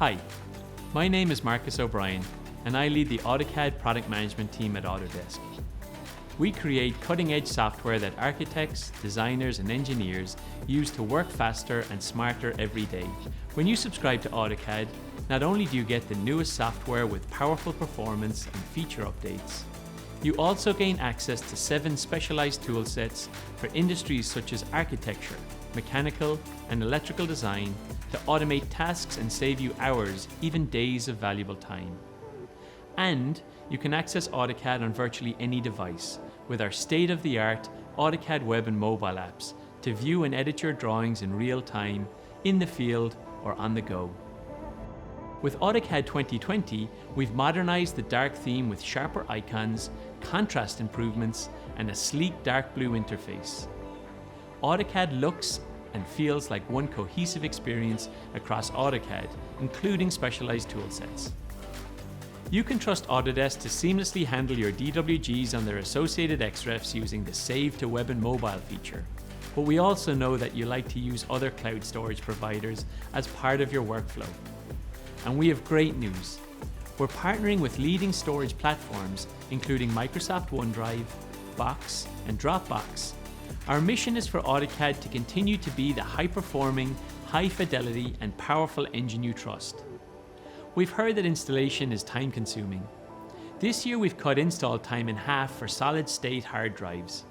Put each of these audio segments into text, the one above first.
Hi, my name is Marcus O'Brien and I lead the AutoCAD product management team at Autodesk. We create cutting-edge software that architects, designers and engineers use to work faster and smarter every day. When you subscribe to AutoCAD, not only do you get the newest software with powerful performance and feature updates, you also gain access to 7 specialized toolsets for industries such as architecture, mechanical and electrical design to automate tasks and save you hours, even days of valuable time. And you can access AutoCAD on virtually any device with our state-of-the-art AutoCAD web and mobile apps to view and edit your drawings in real time, in the field or on the go. With AutoCAD 2020, we've modernized the dark theme with sharper icons, contrast improvements, and a sleek dark blue interface. AutoCAD looks and feels like one cohesive experience across AutoCAD, including specialized toolsets. You can trust Autodesk to seamlessly handle your DWGs on their associated XREFs using the Save to Web and Mobile feature. But we also know that you like to use other cloud storage providers as part of your workflow. And we have great news. We're partnering with leading storage platforms, including Microsoft OneDrive, Box, and Dropbox. Our mission is for AutoCAD to continue to be the high-performing, high-fidelity, and powerful engine you trust. We've heard that installation is time-consuming. This year we've cut install time in half for solid-state hard drives.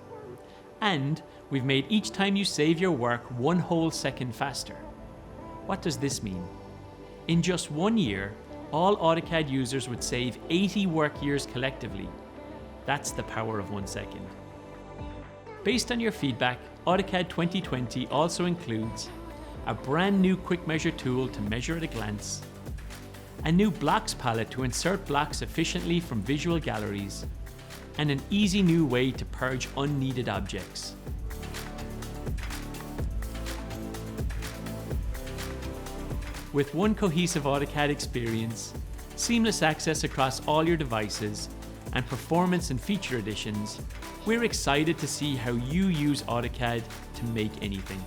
And we've made each time you save your work 1 whole second faster. What does this mean? In just 1 year, all AutoCAD users would save 80 work years collectively. That's the power of 1 second. Based on your feedback, AutoCAD 2020 also includes a brand new quick measure tool to measure at a glance, a new blocks palette to insert blocks efficiently from visual galleries, and an easy new way to purge unneeded objects. With one cohesive AutoCAD experience, seamless access across all your devices, and performance and feature additions, we're excited to see how you use AutoCAD to make anything.